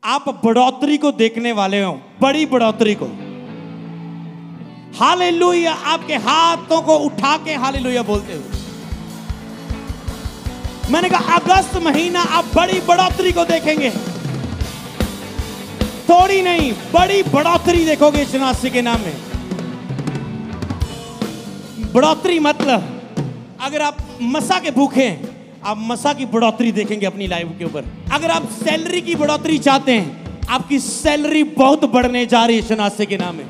आप बढ़ोतरी को देखने वाले हो, बड़ी बढ़ोतरी को। हालेलुया। आपके हाथों को उठा के हालेलुया बोलते हुए मैंने कहा अगस्त महीना आप बड़ी बढ़ोतरी को देखेंगे। थोड़ी नहीं, बड़ी बढ़ोतरी देखोगे यीशु मसीह के नाम में। बढ़ोतरी मतलब अगर आप मसा के भूखे हैं, आप मसा की बढ़ोतरी देखेंगे अपनी लाइफ के ऊपर। अगर आप सैलरी की बढ़ोतरी चाहते हैं, आपकी सैलरी बहुत बढ़ने जा रही है यीशु मसीह के नाम में।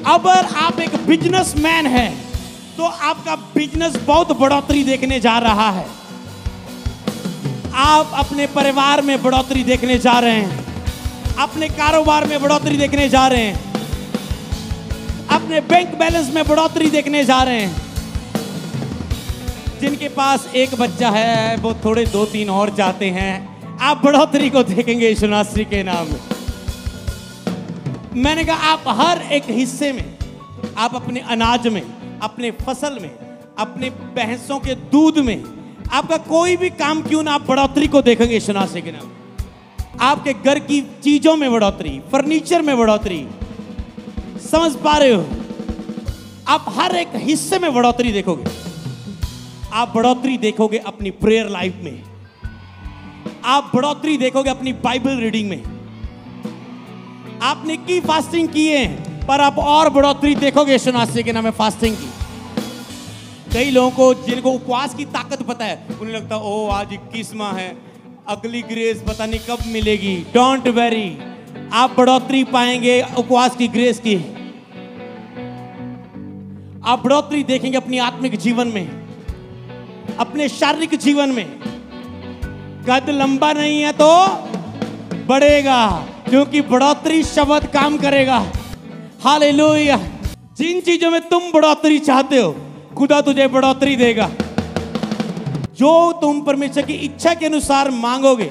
अगर आप एक बिजनेसमैन हैं तो आपका बिजनेस बहुत बढ़ोतरी देखने जा रहा है। आप अपने परिवार में बढ़ोतरी देखने जा रहे हैं, अपने कारोबार में बढ़ोतरी देखने जा रहे हैं, अपने बैंक बैलेंस में बढ़ोतरी देखने जा रहे हैं। जिनके पास एक बच्चा है वो थोड़े 2-3 और चाहते हैं। आप बढ़ोतरी को देखेंगे यीशु मसीह के नाम में। मैंने कहा आप हर एक हिस्से में, आप अपने अनाज में, अपने फसल में, अपने भैंसों के दूध में, आपका कोई भी काम क्यों ना, आप बढ़ोतरी को देखेंगे यीशु मसीह के नाम में। आपके घर की चीजों में बढ़ोतरी, फर्नीचर में बढ़ोतरी, समझ पा रहे हो? आप हर एक हिस्से में बढ़ोतरी देखोगे। आप बढ़ोतरी देखोगे अपनी प्रेयर लाइफ में, आप बढ़ोतरी देखोगे अपनी बाइबल रीडिंग में। आपने की फास्टिंग की है, पर आप और बढ़ोतरी देखोगे यीशु मसीह के नाम में फास्टिंग की। कई लोगों को जिनको उपवास की ताकत पता है, उन्हें लगता है ओ आज 21वां है, अगली ग्रेस पता नहीं कब मिलेगी। डोंट वेरी, आप बढ़ोतरी पाएंगे उपवास की ग्रेस की। आप बढ़ोतरी देखेंगे अपनी आत्मिक जीवन में, अपने शारीरिक जीवन में। कद लंबा नहीं है तो बढ़ेगा, क्योंकि बढ़ोतरी शब्द काम करेगा। हालेलुया। जिन चीजों में तुम बढ़ोतरी चाहते हो, खुदा तुझे बढ़ोतरी देगा। जो तुम परमेश्वर की इच्छा के अनुसार मांगोगे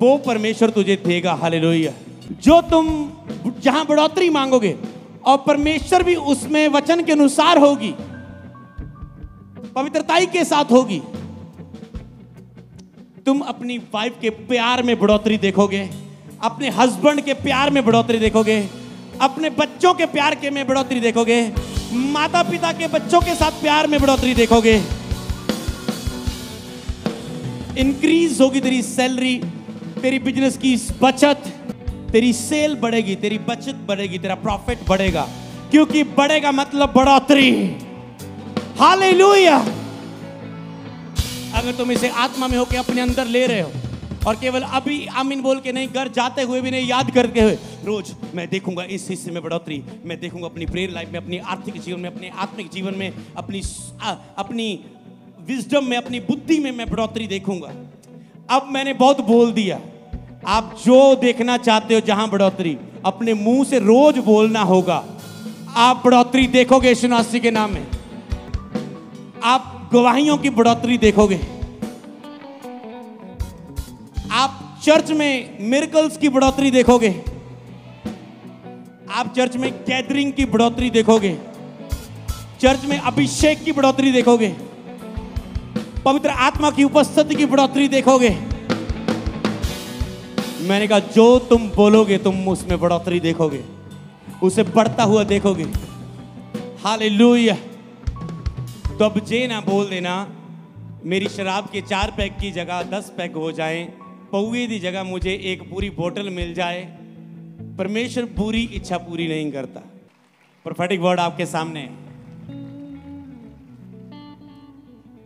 वो परमेश्वर तुझे देगा। हालेलुया। जो तुम जहां बढ़ोतरी मांगोगे और परमेश्वर भी उसमें वचन के अनुसार होगी, पवित्रताई के साथ होगी। तुम अपनी वाइफ के प्यार में बढ़ोतरी देखोगे, अपने हस्बैंड के प्यार में बढ़ोतरी देखोगे, अपने बच्चों के प्यार के में बढ़ोतरी देखोगे, माता पिता के बच्चों के साथ प्यार में बढ़ोतरी देखोगे। इंक्रीज होगी तेरी सैलरी, तेरी बिजनेस की बचत, तेरी सेल बढ़ेगी, तेरी बचत बढ़ेगी, तेरा प्रॉफिट बढ़ेगा। क्योंकि बढ़ेगा मतलब बढ़ोतरी। हालेलुया। अगर तुम इसे आत्मा में होकर अपने अंदर ले रहे हो और केवल अभी आमीन बोल के नहीं, घर जाते हुए भी नहीं, याद करते हुए रोज मैं देखूंगा इस हिस्से में बढ़ोतरी, मैं देखूंगा अपनी प्रेयर लाइफ में, अपनी आर्थिक जीवन में, अपने आत्मिक जीवन में, अपनी विजडम में, अपनी बुद्धि में मैं बढ़ोतरी देखूंगा। अब मैंने बहुत बोल दिया। आप जो देखना चाहते हो जहां बढ़ोतरी, अपने मुंह से रोज बोलना होगा। आप बढ़ोतरी देखोगे यीशु मसीह के नाम में। आप गवाहियों की बढ़ोतरी देखोगे। आप चर्च में मिरेकल्स की बढ़ोतरी देखोगे। आप चर्च में गैदरिंग की बढ़ोतरी देखोगे। चर्च में अभिषेक की बढ़ोतरी देखोगे। पवित्र आत्मा की उपस्थिति की बढ़ोतरी देखोगे। मैंने कहा जो तुम बोलोगे तुम उसमें बढ़ोतरी देखोगे, उसे बढ़ता हुआ देखोगे। हालेलुया। तो अब जे ना बोल देना मेरी शराब के 4 पैक की जगह 10 पैक हो जाएं, पौवे की जगह मुझे एक पूरी बोतल मिल जाए। परमेश्वर पूरी इच्छा पूरी नहीं करता। प्रोफेटिक वर्ड आपके सामने है।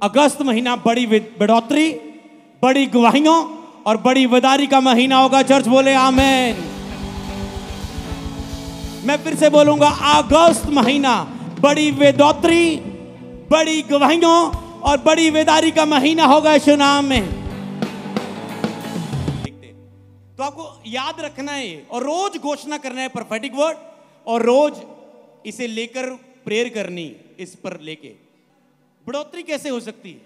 अगस्त महीना बड़ी बढ़ोतरी, बड़ी गवाहियों और बड़ी वदारी का महीना होगा। चर्च बोले आमेन। मैं फिर से बोलूंगा, अगस्त महीना बड़ी बढ़ोतरी, बड़ी गवाहियों और बड़ी वेदारी का महीना होगा यीशु नाम में। तो आपको याद रखना है और रोज घोषणा करना है प्रोफेटिक वर्ड, और रोज इसे लेकर प्रेयर करनी। इस पर लेके बढ़ोतरी कैसे हो सकती है,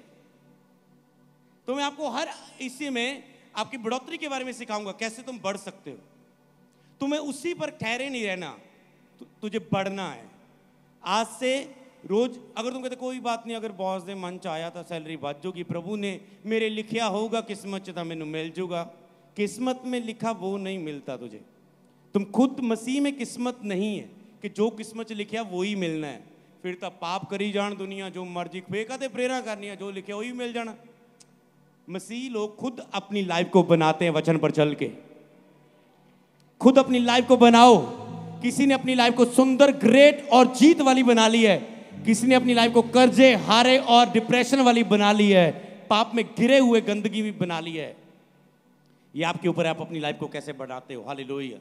तो मैं आपको हर हिस्से में आपकी बढ़ोतरी के बारे में सिखाऊंगा, कैसे तुम बढ़ सकते हो। तुम्हें उसी पर ठहरे नहीं रहना, तुझे बढ़ना है। आज से रोज अगर तुम कहते कोई बात नहीं, अगर बॉस ने मन चाया था सैलरी बढ़ जाऊगी, प्रभु ने मेरे लिखिया होगा किस्मत च तां मैनूं मिल जूगा, किस्मत में लिखा वो नहीं मिलता तुझे। तुम खुद मसीह में किस्मत नहीं है कि जो किस्मत च लिखा वो ही मिलना है। फिर तो पाप करी जान दुनिया जो मर्जी फेका ते प्रेरणा करनी है, जो लिखे वही मिल जाना। मसीह लोग खुद अपनी लाइफ को बनाते हैं वचन पर चल के। खुद अपनी लाइफ को बनाओ। किसी ने अपनी लाइफ को सुंदर, ग्रेट और जीत वाली बना ली है, किसी ने अपनी लाइफ को कर्जे, हारे और डिप्रेशन वाली बना ली है, पाप में गिरे हुए गंदगी भी बना ली है। ये आपके ऊपर है, आप अपनी लाइफ को कैसे बढ़ाते हो। हालेलुया।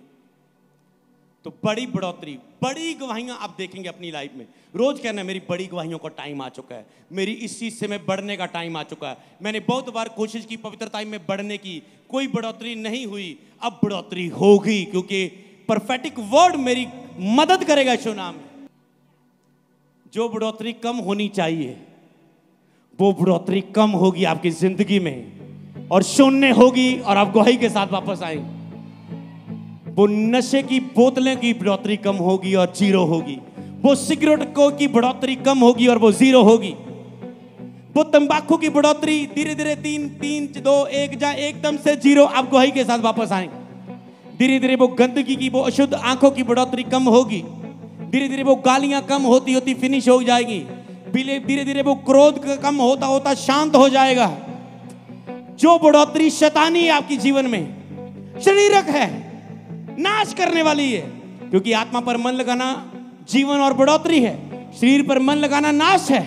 तो बड़ी बढ़ोतरी, बड़ी गवाहियां आप देखेंगे अपनी लाइफ में। रोज कहना मेरी बड़ी गवाहियों का टाइम आ चुका है, मेरी इस चीज से मैं बढ़ने का टाइम आ चुका है। मैंने बहुत बार कोशिश की पवित्रता में बढ़ने की, कोई बढ़ोतरी नहीं हुई, अब बढ़ोतरी होगी क्योंकि परफेक्टिक वर्ड मेरी मदद करेगा यीशु नाम में। जो बढ़ोतरी कम होनी चाहिए वो बढ़ोतरी कम होगी आपकी जिंदगी में और शून्य होगी और आप गवाही के साथ वापस आएंगे। वो नशे की बोतलें की बढ़ोतरी कम होगी और जीरो होगी। वो सिगरेट को की बढ़ोतरी कम होगी और वो जीरो होगी। वो तंबाकू की बढ़ोतरी धीरे धीरे 3 3 2 1 जा एकदम से जीरो, आप गवाही के साथ वापस आएंगे। धीरे धीरे वो गंदगी की, वो अशुद्ध आंखों की बढ़ोतरी कम होगी। धीरे धीरे वो गालियां कम होती होती फिनिश हो जाएगी। धीरे धीरे वो क्रोध कम होता होता शांत हो जाएगा। जो बढ़ोतरी शैतानी है आपकी जीवन में, शरीरक है, नाश करने वाली है। क्योंकि आत्मा पर मन लगाना जीवन और बढ़ोतरी है, शरीर पर मन लगाना नाश है।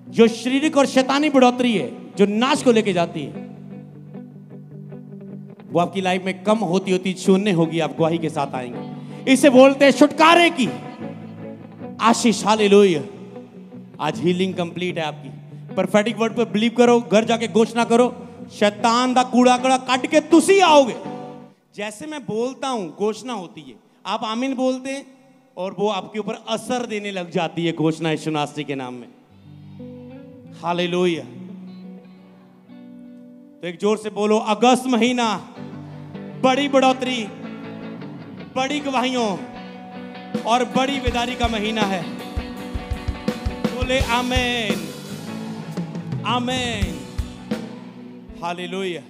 जो शारीरिक और शैतानी बढ़ोतरी है जो नाश को लेके जाती है, वो आपकी लाइफ में कम होती होती शून्य होगी। आप गवाही के साथ आएंगे। इसे बोलते हैं छुटकारे की आशीष। हालेलुया। आज हीलिंग कंप्लीट है आपकी। परफेक्टिक वर्ड पर बिलीव करो, घर जाके घोषणा करो, शैतान दा कूड़ा कड़ा काट के तुसी आओगे। जैसे मैं बोलता हूं घोषणा होती है, आप आमीन बोलते हैं और वो आपके ऊपर असर देने लग जाती है घोषणा यीशु मसीह के नाम में। हालेलुया। तो एक जोर से बोलो, अगस्त महीना बड़ी बढ़ोतरी, बड़ी गवाहियों और बड़ी बेदारी का महीना है। बोले आमीन, आमीन, हालेलुया।